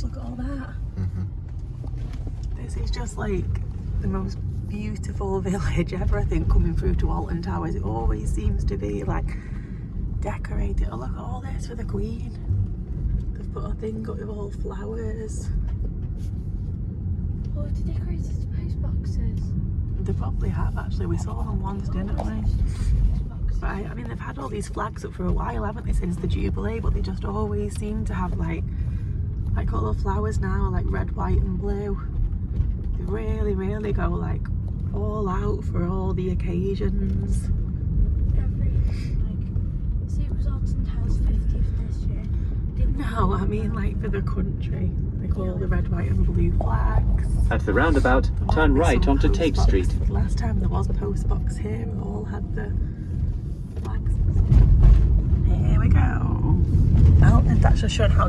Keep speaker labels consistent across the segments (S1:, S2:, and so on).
S1: gosh, look at all that. This is just like the most beautiful village ever, I think, coming through to Alton Towers. It always seems to be like decorated. Oh, look at all this for the Queen. They've put a thing up with all flowers.
S2: Oh, have they decorated the post boxes?
S1: They probably have, actually. We saw them once, didn't we? But I mean, they've had all these flags up for a while, haven't they, since the Jubilee, but they just always seem to have like all the flowers now, like red, white and blue. They really, really go like all out for all the occasions.
S2: See, it was Alton Towers 50th this year.
S1: No, I mean like for the country. Like all the red, white and blue flags.
S3: At the roundabout, turn right onto Tate Street.
S1: Last time there was a post box here, it all had the flags. Here we go. Oh, and that's just shown how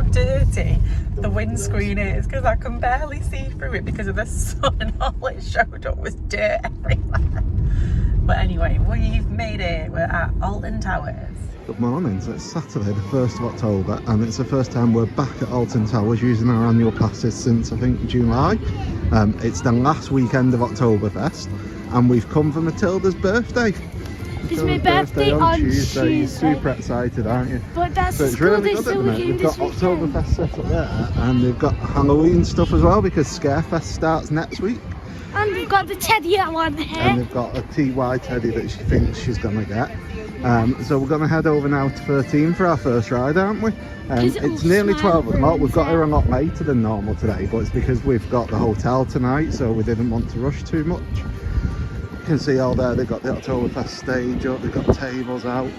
S1: dirty the windscreen is, because I can barely see through it because of the sun. All it showed up was dirt everywhere. But anyway, we've made it. We're at Alton Towers.
S4: Good morning, so it's Saturday the 1st of October and it's the first time we're back at Alton Towers using our annual passes since I think July. It's the last weekend of Oktoberfest and we've come for Matilda's birthday.
S2: It's my birthday on Tuesday.
S4: You're super excited, aren't you?
S2: But that's
S4: so it's really good at the minute. We've got Oktoberfest set up there and we've got Halloween stuff as well because Scarefest starts next week.
S2: And we've got the teddy one here.
S4: And we've got a TY teddy that she thinks she's going to get. So we're going to head over now to 13 for our first ride, aren't we? It's nearly 12 o'clock. We've got here a lot later than normal today, but it's because we've got the hotel tonight, so we didn't want to rush too much. You can see all there, they've got the Oktoberfest stage up, they've got tables out.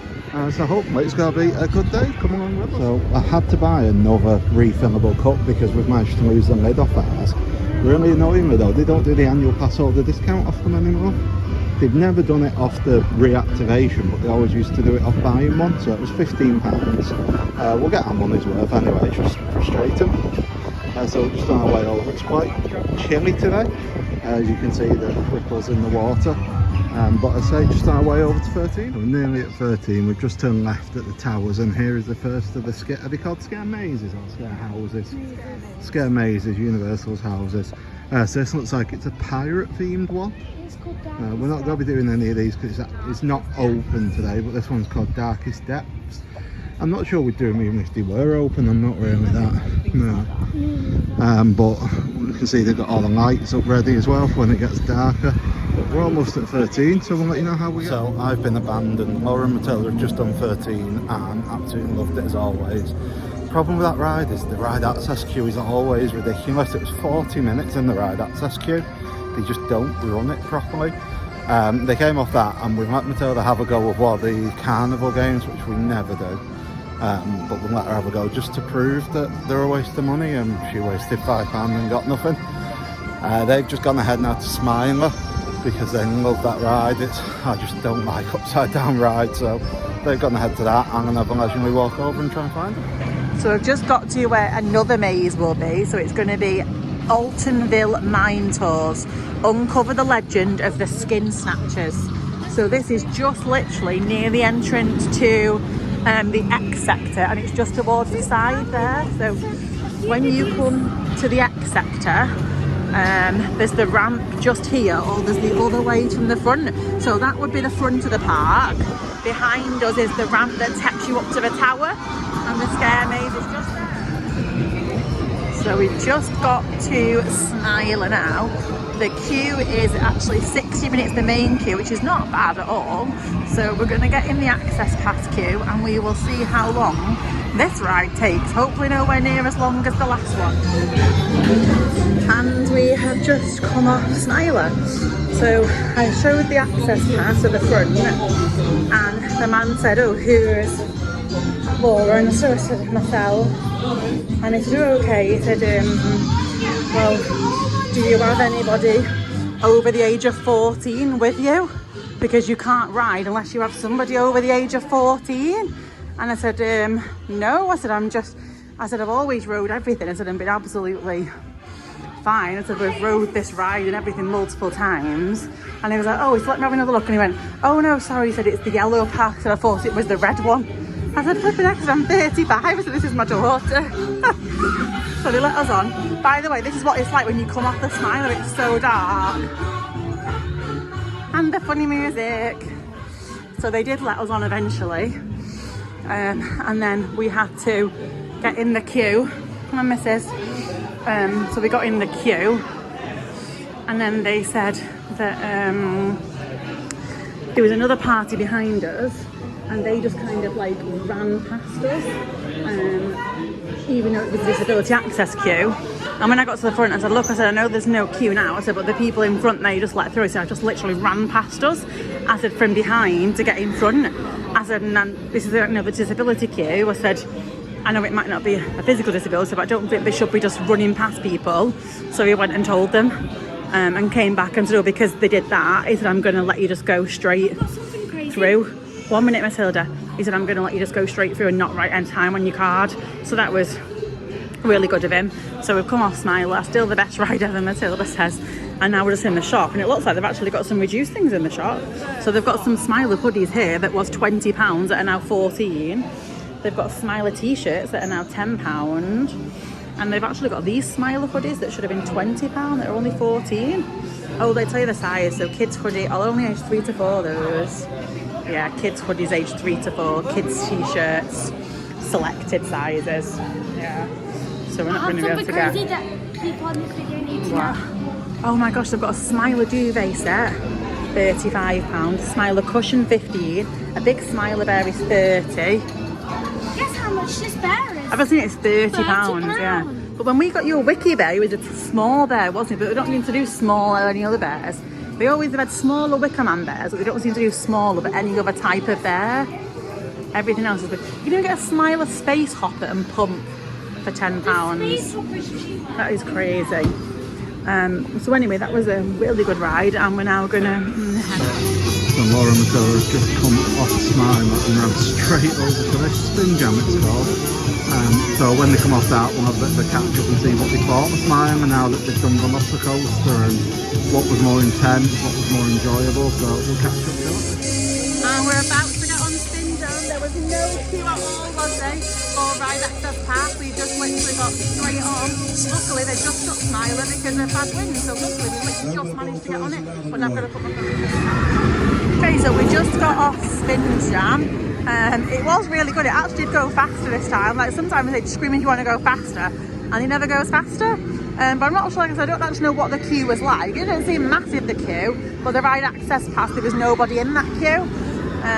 S4: So hopefully it's going to be a good day. Come along with us. So I had to buy another refillable cup because we've managed to lose the lid off ours. Really annoying me though, they don't do the annual pass holder discount off them anymore. They've never done it off the reactivation, but they always used to do it off buying one, so it was £15. We'll get our money's worth anyway, it's just frustrating. So we're just on our way over. It's quite chilly today, as you can see the ripples in the water. But I say just on our way over to 13. We're nearly at 13, we've just turned left at the towers and here is the first of the are they called scare mazes or scare houses? Scare mazes, Universal's houses. So this looks like it's a pirate themed one. We're not going to be doing any of these because it's not open today, but this one's called Darkest Depths. I'm not sure we'd do them even if they were open, I'm not really that, no. But you can see they've got all the lights up ready as well for when it gets darker. But we're almost at 13, so we'll let you know how we get. So I've been abandoned, Laura and Matilda have just done 13 and absolutely loved it as always. The problem with that ride is the ride access queue is always ridiculous. It was 40 minutes in the ride access queue. They just don't run it properly. They came off that and we let Matilda have a go with the carnival games, which we never do. But we'll let her have a go just to prove that they're a waste of money, and she wasted £5 and got nothing. They've just gone ahead now to Smiler because they love that ride. I just don't like upside down rides, so they've gone ahead to that. I'm going to have a leisurely walk over and try and find them.
S1: So I've just got to where another maze will be, so it's going to be Altonville Mine Tours, uncover the legend of the skin snatchers. So this is just literally near the entrance to the X sector, and it's just towards the side there. So when you come to the X sector, there's the ramp just here, or there's the other way from the front. So that would be the front of the park. Behind us is the ramp that takes you up to the tower, and the scare maze is just there. So we've just got to Smiler now. The queue is actually 60 minutes, the main queue, which is not bad at all. So we're going to get in the access pass queue and we will see how long this ride takes. Hopefully nowhere near as long as the last one. And we have just come off Smiler. So I showed the access pass at the front and the man said, oh, who's Laura? And so I said, myself. And he said, oh, okay. He said, well, do you have anybody over the age of 14 with you? Because you can't ride unless you have somebody over the age of 14. And I said, no. I said, I've always rode everything. I said, I've been absolutely fine. I said, we've rode this ride and everything multiple times. And he was like, oh, so let me have another look. And he went, oh no, sorry. He said, it's the yellow pass. And I thought it was the red one. I said, flipping heck, I'm 35, so this is my daughter. So they let us on. By the way, this is what it's like when you come off the Smiler, it's so dark. And the funny music. So they did let us on eventually. And then we had to get in the queue. Come on, missus. So we got in the queue. And then they said that there was another party behind us. And they just kind of like ran past us, even though it was a disability access queue. And when I got to the front, I said, look, I know there's no queue now. I said, but the people in front, they just let through. I said, I just literally ran past us. I said, from behind to get in front. I said, and this is another disability queue. I said, I know it might not be a physical disability, but I don't think they should be just running past people. So he went and told them and came back and said, oh, because they did that, he said, I'm going to let you just go straight through. 1 minute, Matilda. He said, I'm going to let you just go straight through and not write any time on your card. So that was really good of him. So we've come off Smiler, still the best ride ever, Matilda says. And now we're just in the shop, and it looks like they've actually got some reduced things in the shop. So they've got some Smiler hoodies here that was £20 that are now 14. They've got Smiler t-shirts that are now £10. And they've actually got these Smiler hoodies that should have been £20 that are only 14. Oh, they tell you the size. So kids hoodie, I'll only age 3 to 4 those. Yeah, kids hoodies aged 3 to 4, kids t-shirts, selected sizes. Yeah, so we're not going to be able to get.
S2: That people on this video need to know.
S1: Oh my gosh, they've got a Smiler duvet set, £35. Smiler cushion 15. A big Smiler bear is 30.
S2: Guess how much this bear is?
S1: I've seen it's £30. Yeah. But when we got your Wiki bear, it was a small bear, wasn't it? But we don't need to do small or any other bears. They always have had smaller wicker man bears, but they don't seem to do smaller, but any other type of bear. Everything else is good. You can get a Smiler space hopper and pump for £10. That is crazy. So anyway, that was a really good ride, and we're now gonna
S4: So Laura and Matilda has just come off Smiler and ran straight over to this spin jam, it's called. So when they come off that, we'll have a bit of a catch up and see what they thought of Smiler now that they've done the Rollercoaster, and what was more intense, what was more enjoyable. So we'll catch up shortly.
S1: And we're about to get on spin jam. There was no queue at all, was there? Or ride access pass. We just literally got straight on. Luckily, they just took Smiler because of bad wind. So luckily, we literally just managed to get on it. But I'm going to put my phone in. Okay, so we just got off spin jam. It was really good. It actually did go faster this time. Like sometimes they scream if you want to go faster, and it never goes faster. But I'm not sure because I don't actually know what the queue was like. It didn't seem massive, the queue, but the ride access pass, there was nobody in that queue.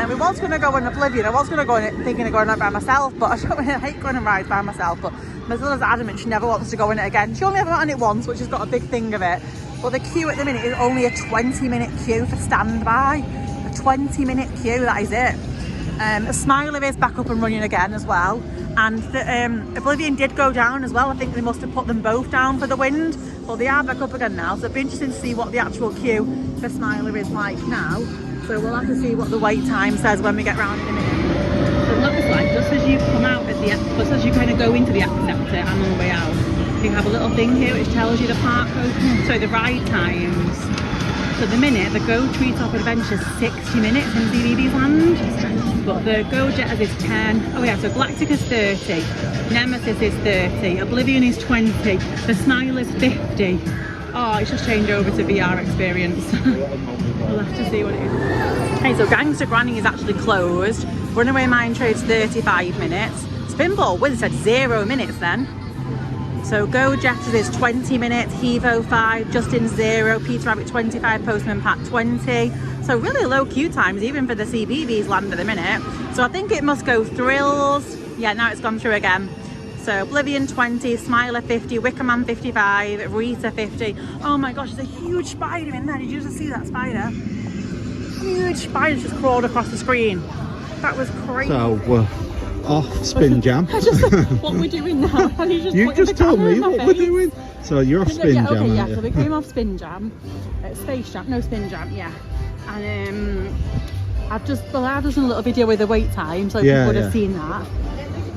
S1: We was going to go in Oblivion. I was going to go in it thinking of going out by myself, but I don't really hate going on rides by myself. But Matilda's adamant she never wants to go in it again. She only ever went on it once, which has got a big thing of it. But the queue at the minute is only a 20-minute queue for standby. A 20-minute queue, that is it. Smiler is back up and running again as well, and the, Oblivion did go down as well. I think they must have put them both down for the wind, but they are back up again now, so it'll be interesting to see what the actual queue for Smiler is like now. So we'll have to see what the wait time says when we get round in a minute. So it looks like just as you come out at just as you kind of go into the acceptor and on the way out, you have a little thing here which tells you the park open, so the ride times. So at the minute, the Go Treetop Adventure is 60 minutes in CBeebies Land, but the Go Jetters is 10. Oh yeah, so Galactica is 30, Nemesis is 30, Oblivion is 20, the Smile is 50. Oh, it's just changed over to VR experience. We'll have to see what it is. Okay, so Gangster Granny is actually closed. Runaway Mine Trade's 35 minutes. Spinball Wiz said 0 minutes then. So Go Jetters is 20 minutes, Hevo 5, Justin 0, Peter Rabbit 25, Postman Pat 20. So really low queue times even for the CBeebies Land at the minute. So I think it must go Thrills. Yeah, now it's gone through again. So Oblivion 20, Smiler 50, Wickerman 55, Rita 50. Oh my gosh, there's a huge spider in there. Did you just see that spider? Huge spider just crawled across the screen. That was crazy.
S4: So we're off spin jam.
S1: What we're doing now?
S4: You just told me what we're doing. So you're off spin jam.
S1: Okay, yeah. So we came off spin jam, space jam, no spin jam, yeah. And I've just done a little video with the wait time, so people would have seen that.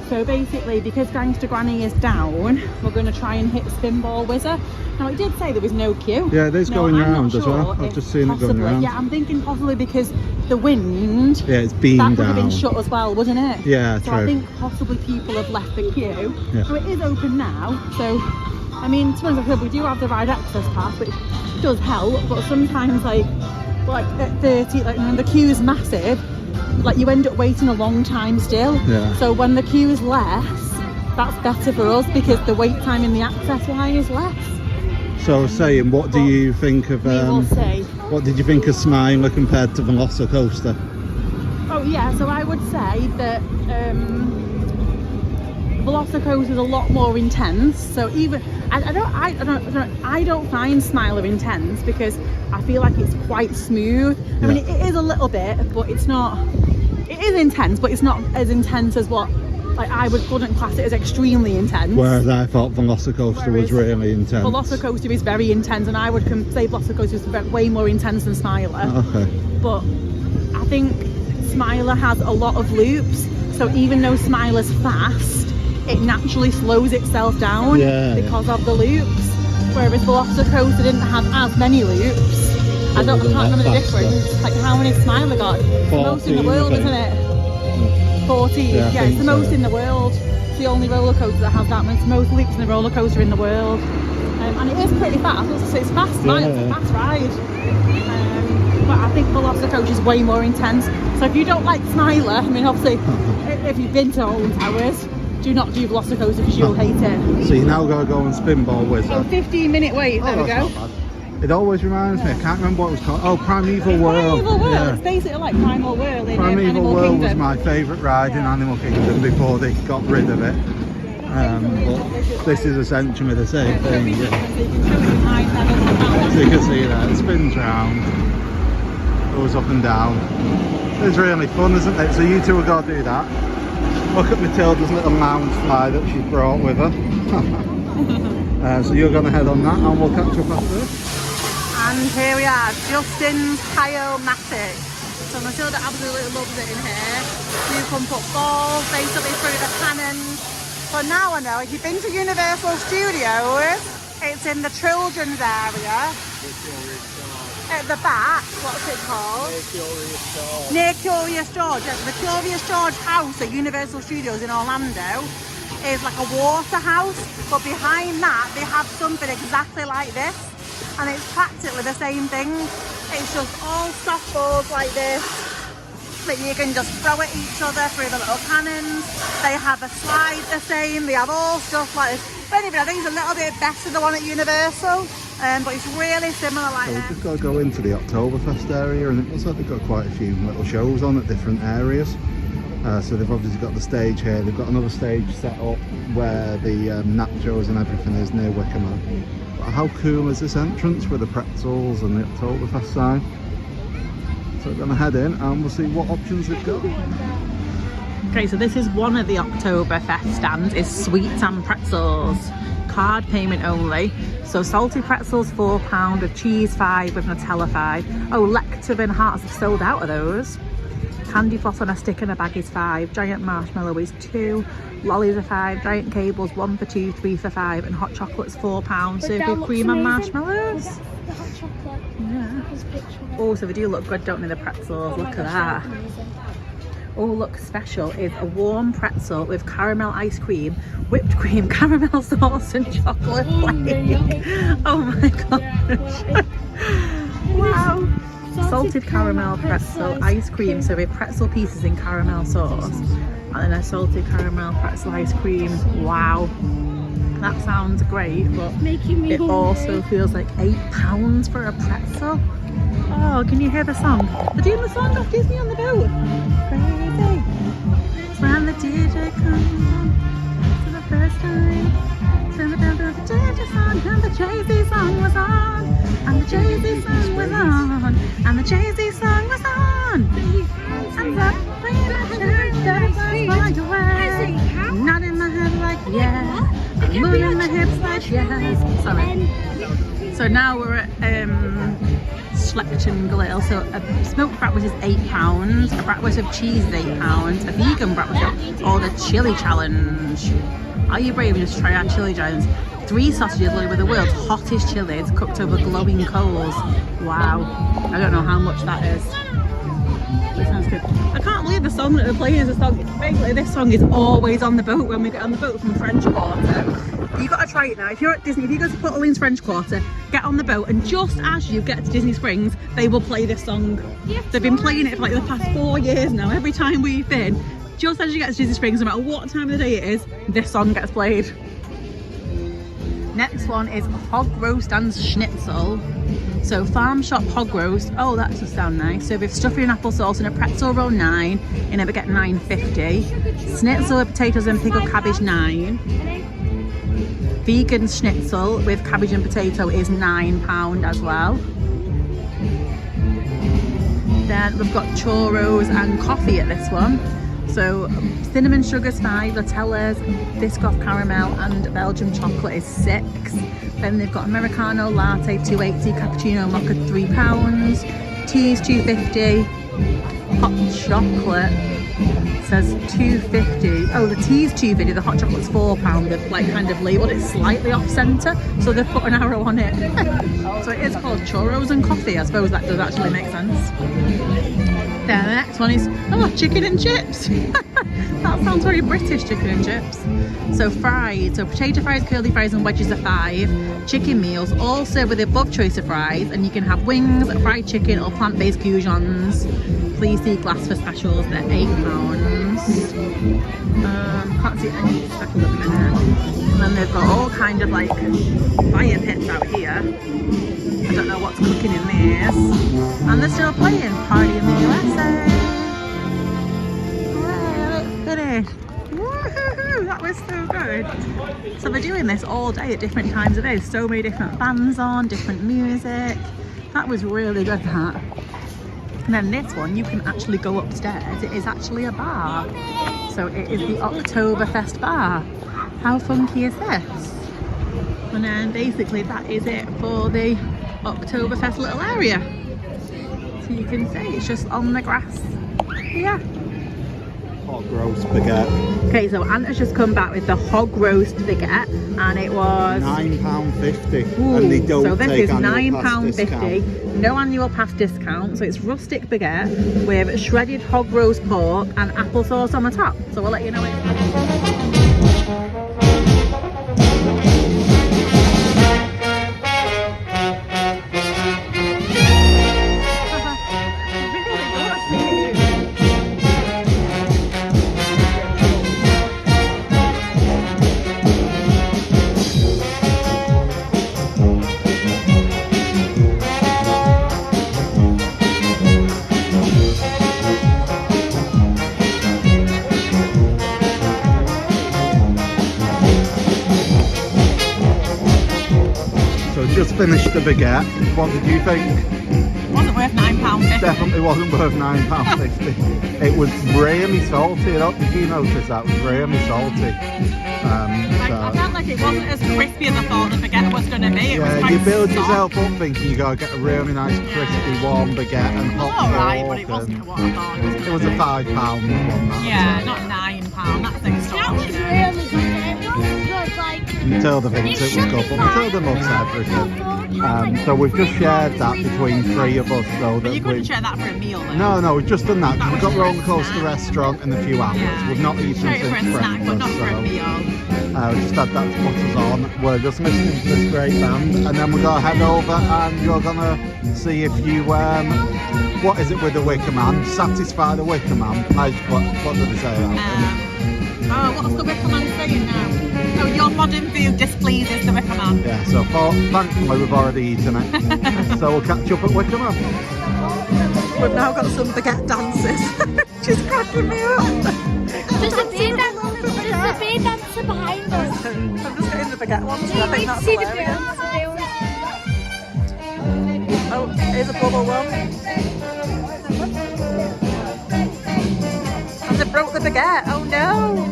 S1: So basically, because Gangster Granny is down, we're going to try and hit Spinball Whizzer. Now, it did say there was no queue.
S4: Yeah, it is going
S1: I'm not
S4: round as well.
S1: sure
S4: I've
S1: if
S4: just seen it going
S1: possibly-
S4: round.
S1: Yeah, I'm thinking possibly because the wind,
S4: Yeah, it's been
S1: that would have been
S4: down.
S1: shut as well, wouldn't it?
S4: Yeah,
S1: So
S4: true.
S1: I think possibly people have left the queue.
S4: Yeah.
S1: So it is open now. So, I mean, to be honest, we do have the ride access pass, which does help, but sometimes like at 30, like when the queue is massive, like you end up waiting a long time still.
S4: Yeah.
S1: So when the queue is less, that's better for us because the wait time in the access line is less.
S4: So I was saying, what do you think of?
S1: We will see.
S4: What did you think of Smiler compared to Velocicoaster?
S1: Oh yeah, so I would say that Velocicoaster is a lot more intense. So even I don't find Smiler intense because I feel like it's quite smooth. I mean, it is a little bit, but it's not. It is intense, but it's not as intense as what like I wouldn't class it as extremely intense.
S4: Whereas I thought Velocicoaster was really intense.
S1: Velocicoaster is very intense, and I would say Velocicoaster is way more intense than Smiler.
S4: Okay.
S1: But I think Smiler has a lot of loops, so even though Smiler's fast, it naturally slows itself down because of the loops. Whereas Velocicoaster didn't have as many loops. I can't remember the difference. Like how many Smiler got? It's the most in the world, isn't it? 14. Yeah, it's the most in the world. It's the only roller coaster that has that much. It's the most loops in the roller coaster in the world. And it is pretty fast. It's fast, right? It's a fast ride. But I think Velocicoaster is way more intense. So if you don't like Smiler, I mean, obviously, if you've been to Alton Towers, do not do Velocicoaster because you'll hate it.
S4: So you now got to go on Spinball Whizzer.
S1: Oh, 15-minute wait. There we go.
S4: It always reminds me, I can't remember what it was called. Oh, Primeval World.
S1: Primeval World.
S4: Yeah.
S1: It's basically like Primal World in
S4: Primeval
S1: Animal
S4: World
S1: Kingdom.
S4: was my favourite ride in Animal Kingdom before they got rid of it. But this is essentially the same thing. Yeah. So you can see that it spins round, goes up and down. It's really fun, isn't it? So you two are going to do that. Look at Matilda's little lounge fly that she's brought with her. So you're going to head on that and we'll catch up after this.
S1: And here we are, Justin's Pile-matic. So Matilda absolutely loves it in here. You can put balls basically through the cannons. But now I know, if you've been to Universal Studios, it's in the children's area. At the back, what's it called? Near Curious George. Yeah, so the Curious George house at Universal Studios in Orlando is like a water house. But behind that, they have something exactly like this. And it's practically the same thing. It's just all softballs like this that you can just throw at each other through the little cannons. They have a slide the same. They have all stuff like this. But anyway, I think it's a little bit better than the one at Universal. But it's really similar like
S4: So
S1: that.
S4: we've just got to go into the Oktoberfest area, and it looks like they've got quite a few little shows on at different areas. So they've obviously got the stage here. They've got another stage set up where the nachos and everything is near Wicker. But how cool is this entrance with the pretzels and the Oktoberfest sign? So we're going to head in and we'll see what options they've got.
S1: Okay, so this is one of the Oktoberfest stands, is sweets and pretzels. Card payment only. So salty pretzels £4, with cheese 5, with Nutella 5. Oh, Lective and Hearts have sold out of those. Candy floss on a stick and a bag is 5. Giant marshmallow is 2. Lollies are 5. Giant cables 1 for 2, 3 for 5, and hot chocolate's £4. Served with cream and marshmallows.
S2: The hot chocolate.
S1: Yeah.
S2: There's a picture of it.
S1: Oh, so they do look good, don't they, the pretzels? Look at that. Oh, look, special is a warm pretzel with caramel ice cream, whipped cream, caramel sauce and chocolate flake. Oh my gosh. Wow. Salted caramel pretzel ice cream, so with pretzel pieces in caramel sauce. And then a salted caramel pretzel ice cream. Wow. That sounds great, but it also feels like £8 for a pretzel. Oh, can you hear the song? They're doing the song off Disney on the boat. Crazy. It's when the DJ comes for the first time. Turn the bell to the DJ song, and the Jay-Z song was on. And the Jay-Z song was on. And the Jay-Z song was on. And up, playing the church, that fly away. Nodding my head like yeah. Moving my hips like yes. Sorry. So now we're at Schlechten Grill. So a smoked bratwurst is £8, a bratwurst with cheese is £8, a vegan bratwurst, or the chili challenge. Are you brave enough to try our chili challenge? 3 sausages loaded with the world's hottest chilies cooked over glowing coals. Wow. I don't know how much that is. It sounds good. I can't believe the song that they're playing is a song. Basically, this song is always on the boat when we get on the boat from French Quarter. You got to try it now. If you're at Disney, if you go to Port Orleans French Quarter, get on the boat, and just as you get to Disney Springs, they will play this song. They've been playing it for like the past 4 years now. Every time we've been, just as you get to Disney Springs, no matter what time of the day it is, this song gets played. Next one is Hog Roast and Schnitzel. So farm shop hog roast, oh that does sound nice. So with stuffing and applesauce and a pretzel roll 9, in a baguette 9.50. Schnitzel with potatoes and pickled cabbage 9. Vegan schnitzel with cabbage and potato is £9 as well. Then we've got churros and coffee at this one. So cinnamon sugar's 5, Nutell's, Biscoff caramel and Belgian chocolate is 6. Then they've got Americano latte 2.80, cappuccino mocha £3, tea's £2.50, hot chocolate says £2.50. Oh, the tea's £2.50, the hot chocolate's £4. They've like kind of labelled it slightly off centre, so they've put an arrow on it. So it is called churros and coffee. I suppose that does actually make sense. Then the next one is, oh, chicken and chips. That sounds very British, chicken and chips. So fried, so potato fries, curly fries and wedges are 5. Chicken meals, all served with the above choice of fries, and you can have wings, fried chicken or plant-based goujons. Please see glass for specials, they're £8. Can't see any specials at the minute. And then they've got all kind of like fire pits out here. I don't know what's cooking in these. And they're still playing Party in the USA. Wow, finished. Woohoo! That was so good. So they're doing this all day at different times of day. So many different bands on, different music. That was really good, that. And then this one, you can actually go upstairs. It is actually a bar. So it is the Oktoberfest Bar. How funky is this? And then basically that is it for the Oktoberfest little area. So you can see it's just on the grass. Yeah.
S4: Hog roast baguette.
S1: Okay, so Ant has just come back with the hog roast baguette, and it was
S4: £9.50. And they don't
S1: so this
S4: take
S1: is
S4: £9.50.
S1: No annual pass discount. So it's rustic baguette with shredded hog roast pork and applesauce on the top. So we'll let you know it.
S4: Just finished the baguette. What did you think?
S1: It wasn't worth £9.50.
S4: Definitely wasn't worth £9.50. It was really salty. Did you notice that? It was really salty.
S1: I felt like it wasn't as crispy as I thought the baguette was going to be. It was
S4: Yeah,
S1: quite
S4: you build
S1: soft.
S4: yourself up thinking you got to get a really nice crispy warm baguette and hot pork.
S1: Alright, but it wasn't what I thought it was.
S4: It was a £5 one. That
S1: Yeah, not £9. That's
S2: That was
S1: extortionate.
S2: really good. It was good, like.
S4: Matilda thinks it was good, but Matilda loves everything. So we've just shared that between 3 of us, so
S1: But
S4: that
S1: you couldn't
S4: we.
S1: share that for a meal though.
S4: No, we've just done that.
S1: That
S4: We've
S1: was
S4: got
S1: just a
S4: Rollercoaster
S1: snack.
S4: restaurant in a few hours.
S1: Yeah.
S4: We've not eaten
S1: Straight for a
S4: since
S1: snack, but not
S4: breakfast,
S1: for a
S4: so
S1: meal.
S4: we just had that to put us on. We're just listening to this great band, and then we're gonna head over and you're gonna see if you what is it with the Wicker Man? Satisfy the Wicker Man. What did they say about
S1: What's the Wicker Man saying now? Oh, your modern food displeases the Wicker Man.
S4: Yeah, so thankfully we've already eaten it. So we'll catch up at Wicker Man.
S1: We've now got some baguette dances. She's cracking me up.
S2: There's a bear dancer behind us.
S1: I'm just getting the baguette ones. I think that's
S2: See the
S1: hilarious.
S2: bear.
S1: Oh, here's a bubble one. And they broke the baguette. Oh no.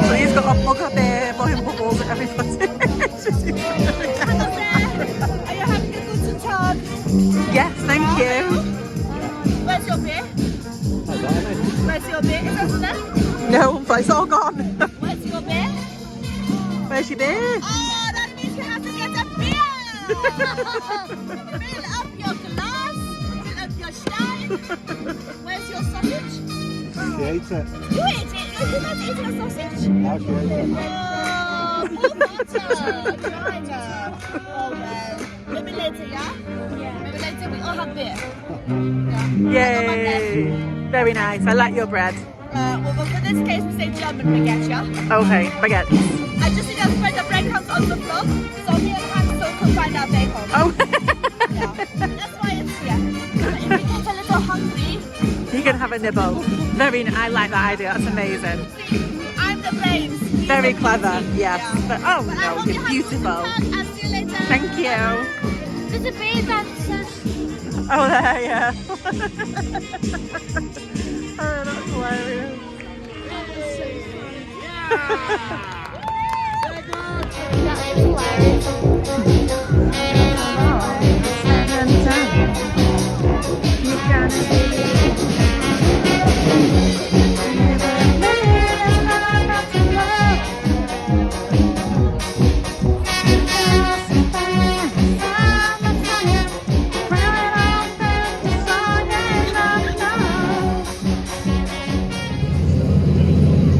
S1: So he's got a mug of beer you.
S2: Where's your beer? Where's your beer? Is it over there?
S1: No, but it's all gone.
S2: Where's your beer?
S1: Where's your beer?
S2: Oh, that means you have to get a beer! Fill up your glass, fill up your stein. Where's your sausage?
S4: She ate it.
S2: You ate it? You're not eating a sausage?
S4: Now she ate it.
S2: Oh, poor butter. Oh, well. Maybe later, yeah? Yeah. Maybe later we all have beer.
S1: Yay! Very nice. I like your bread.
S2: Well, for this case, we say German baguette, yeah?
S1: Okay, baguette.
S2: I just need to spread the breadcrumbs on the floor so me and Hansel can find our bacon.
S1: Oh,
S2: Yeah. That's why it's here. But if we get a little hungry,
S1: you can have a nibble. Very. I like that idea. That's amazing.
S2: I'm the brains.
S1: Very clever. Yes. But, oh
S2: But I
S1: no,
S2: hope you
S1: you're
S2: have a
S1: beautiful.
S2: good time. I'll see you later.
S1: Thank you.
S2: There's a beer dancer.
S1: Oh, there, yeah. Oh, that's hilarious.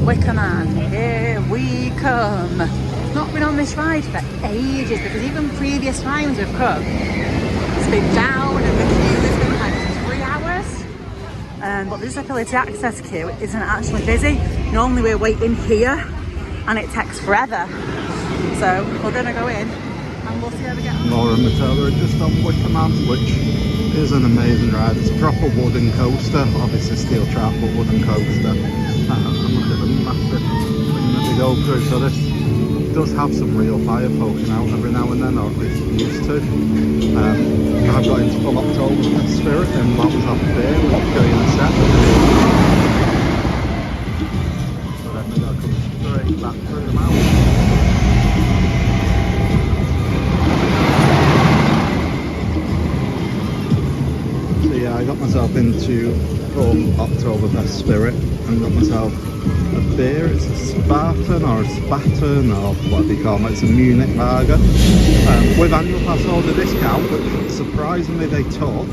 S1: Wicker Man, here we come. Not been on this ride for ages because even previous times we've come, it's been down and the queue has been like 3 hours. But the disability access queue isn't actually busy. Normally we're waiting here and it takes forever. So we're gonna go in and we'll see how we get on.
S4: Laura and Matilda are just on Wicker Man, which is an amazing ride. It's a proper wooden coaster, obviously steel trap, but wooden coaster. And look at the massive thing that they go through. So this does have some real fire poking out every now and then, or at least it used to. I've got into full Oktoberfest spirit and that was off beer, which I'll show you in a sec. So then we're going to come straight back through the mountain. So yeah, I got myself into full Oktoberfest spirit and got myself a beer. It's a Spartan or a Spaten or whatever you call it. It's a Munich lager with annual pass holder discount, which surprisingly they took.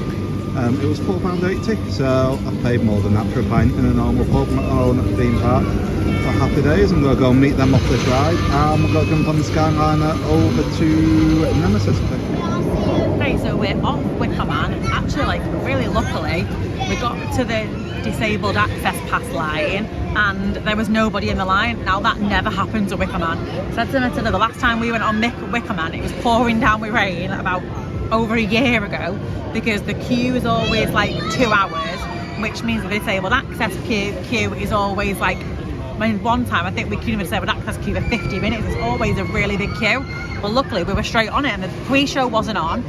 S4: It was £4.80, so I paid more than that for a pint in a normal pub, my own at the theme park. For happy days, I'm going to go meet them off this ride and we'll go jump on the Skyliner over to Nemesis, I think.
S1: Right, so we're off Wicker Man. Actually, like, really luckily, we got to the disabled access pass line and there was nobody in the line. Now that never happens to Wicker Man. Said to Matilda, the last time we went on Wicker Man, it was pouring down with rain about over a year ago because the queue is always like 2 hours, which means the disabled access queue is always like, I mean, one time I think we queued in the disabled access queue for 50 minutes. It's always a really big queue. Well, luckily we were straight on it and the pre-show wasn't on.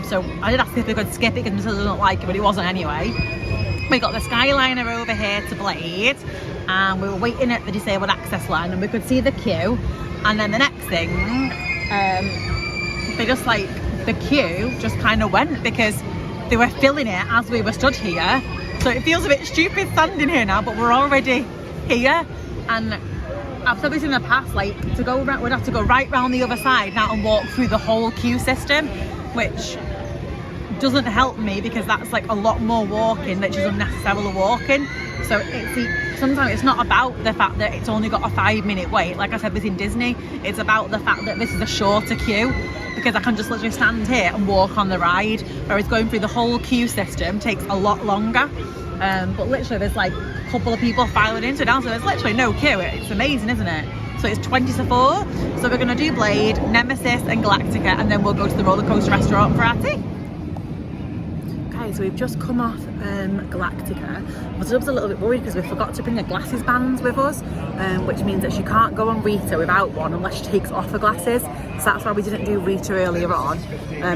S1: So I did ask if we could skip it because Matilda doesn't like it, but it wasn't anyway. We got the Skyliner over here to Blade and we were waiting at the disabled access line and we could see the queue. And then the next thing, they just like, the queue just kind of went because they were filling it as we were stood here. So it feels a bit stupid standing here now, but we're already here. And I've said this in the past, like to go around, we'd have to go right round the other side now and walk through the whole queue system, which doesn't help me because that's like a lot more walking that is unnecessarily walking. So sometimes it's not about the fact that it's only got a 5-minute wait. Like I said, this in Disney, it's about the fact that this is a shorter queue because I can just literally stand here and walk on the ride, whereas going through the whole queue system takes a lot longer. But literally there's like a couple of people filing in, so down, so there's literally no queue. It's amazing, isn't it? So it's 20 to 4. So we're gonna do Blade, Nemesis and Galactica, and then we'll go to the roller coaster restaurant for our tea. Okay, so we've just come off Galactica. Matilda was a little bit worried because we forgot to bring her glasses bands with us, which means that she can't go on Rita without one unless she takes off her glasses. So that's why we didn't do Rita earlier on.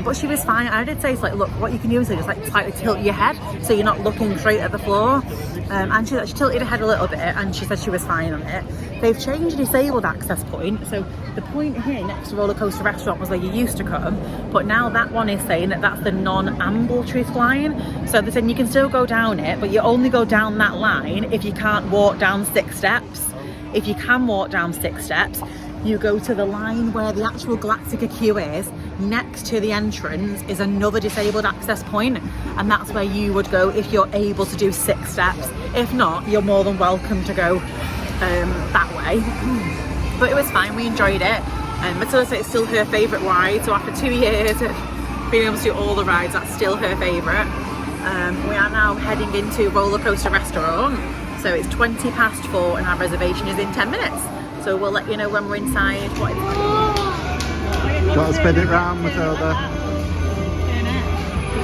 S1: But she was fine. I did say, it's like, look, what you can do is just like slightly tilt your head so you're not looking straight at the floor. And she tilted her head a little bit, and she said she was fine on it. They've changed a disabled access point. So the point here next to Rollercoaster Restaurant was where you used to come, but now that one is saying that that's the non-ambulatory line. So they're saying you can still go down it, but you only go down that line if you can't walk down 6 steps. If you can walk down 6 steps, you go to the line where the actual Galactica queue is. Next to the entrance is another disabled access point, and that's where you would go if you're able to do 6 steps. If not, you're more than welcome to go that way. But it was fine, we enjoyed it. Matilda said it's still her favourite ride, so after 2 years of being able to do all the rides, that's still her favourite. We are now heading into Rollercoaster Restaurant, so it's 4:20 and our reservation is in 10 minutes. So we'll let you know when we're inside what it's like.
S4: Got to spin it round, Matilda.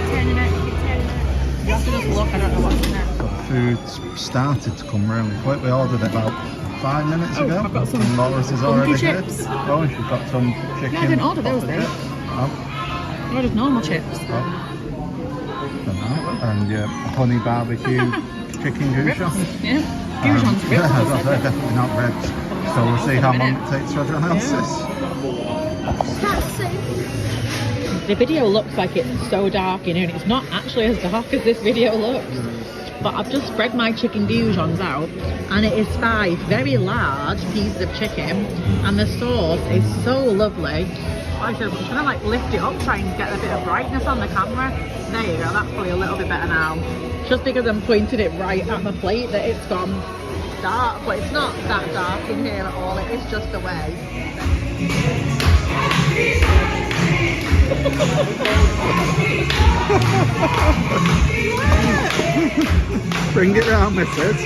S1: Turning it. You have to just look, I don't know what's in it.
S4: Food started to come really quick. We ordered it about 5 minutes ago.
S1: I've got some
S4: and Laura's is already here.
S1: chips.
S4: Oh, and she's got some chicken.
S1: No, I didn't order those,
S4: chips.
S1: though.
S4: Oh,
S1: I ordered normal chips.
S4: and yeah, honey barbecue chicken goujons.
S1: Yeah, goujons, ribs.
S4: Yeah, they're definitely not ribs. So we'll see how long it takes for everyone else's.
S1: The video looks like it's so dark in here, and it's not actually as dark as this video looks. But I've just spread my chicken goujons out, and it is 5 very large pieces of chicken, and the sauce is so lovely. I'm just gonna like lift it up, try and get a bit of brightness on the camera. There you go, that's probably a little bit better now. Just because I'm pointing it right at my plate that it's gone dark, but it's not that dark in here at all, it is just the way.
S4: Bring it round, missus.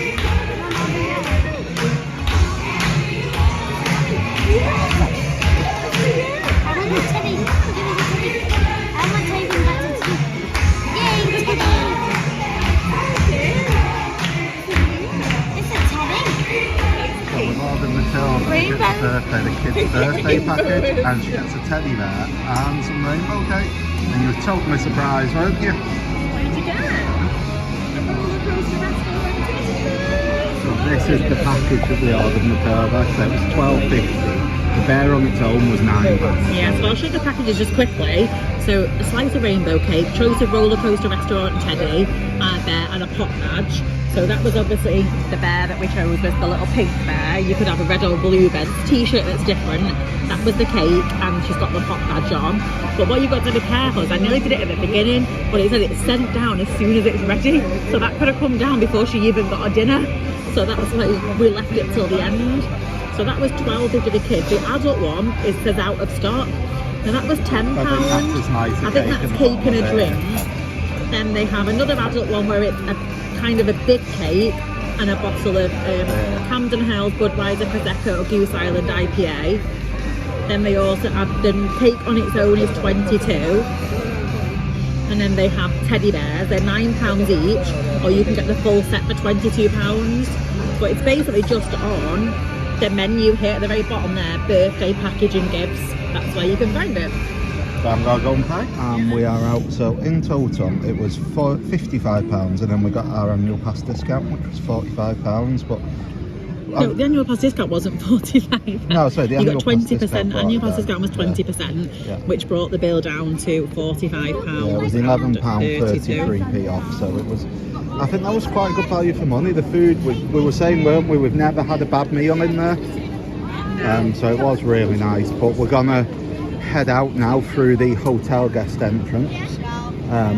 S4: Birthday, the kid's birthday package, and she gets a teddy bear and some rainbow cake. And you were totally surprised, weren't you?
S1: What did you get?
S4: So this is the package that we ordered, Matilda. So it was $12.50. The bear on its own was £9.
S1: Yeah, so I'll show you the packages just quickly. So a slice of rainbow cake, choice of Rollercoaster Restaurant teddy, a bear and a pop badge. So that was obviously the bear that we chose was the little pink bear. You could have a red or blue bear. It's a t-shirt that's different. That was the cake, and she's got the pop badge on. But what you've got to be careful is I nearly did it at the beginning, but it said it's sent down as soon as it's ready. So that could have come down before she even got her dinner. So that was why we left it till the end. So that was $12 for the kids. The adult one says out of stock. Now that was £10. I think that's cake and a drink. Then they have another adult one where it's a kind of a big cake and a bottle of Camden House Budweiser Prosecco Goose Island IPA. Then they also have the cake on its own is $22. And then they have teddy bears, they're £9 each, or you can get the full set for £22. But it's basically just on the menu here at the very bottom there, birthday packaging gifts. That's where you can find it.
S4: So I'm going to go and pay. And we are out, so in total it was £55, and then we got our annual pass discount, which was £45, but...
S1: No, the annual pass discount wasn't $45.
S4: No, sorry, the annual
S1: pass discount. You got 20%, annual pass
S4: yeah,
S1: discount was 20%,
S4: yeah.
S1: Which brought the bill down to £45.
S4: Yeah, it was £11.33p off, so it was... I think that was quite good value for money. The food, we were saying, weren't we, we've never had a bad meal in there. So it was really nice, but we're gonna head out now through the hotel guest entrance,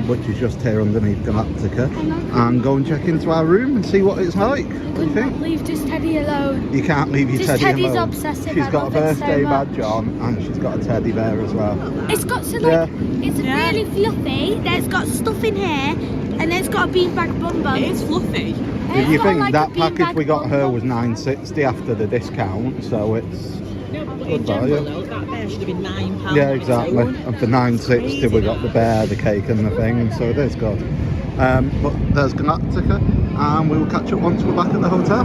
S4: which is just here underneath Galactica, and go and check into our room and see what it's like. What do you think?
S2: Leave just Teddy alone.
S4: You can't leave your
S2: Just
S4: teddy
S2: Teddy's
S4: alone.
S2: obsessive.
S4: She's
S2: I
S4: got a
S2: love it so
S4: birthday
S2: much.
S4: badge on, and she's got a teddy bear as well.
S2: It's got so like, it's really fluffy. There's got stuff in here, and it's got a beanbag bum bun.
S1: It is fluffy.
S4: If you think that package we got her was $9.60 after the discount, so it's
S1: No, but
S4: Good
S1: in general,
S4: value.
S1: though, that bear should have been £9.
S4: Yeah,
S1: on its
S4: exactly.
S1: own.
S4: And for £9.60 we got the bear, the cake and the thing, so it is good. But there's Galactica, and we will catch up once we're back at the hotel.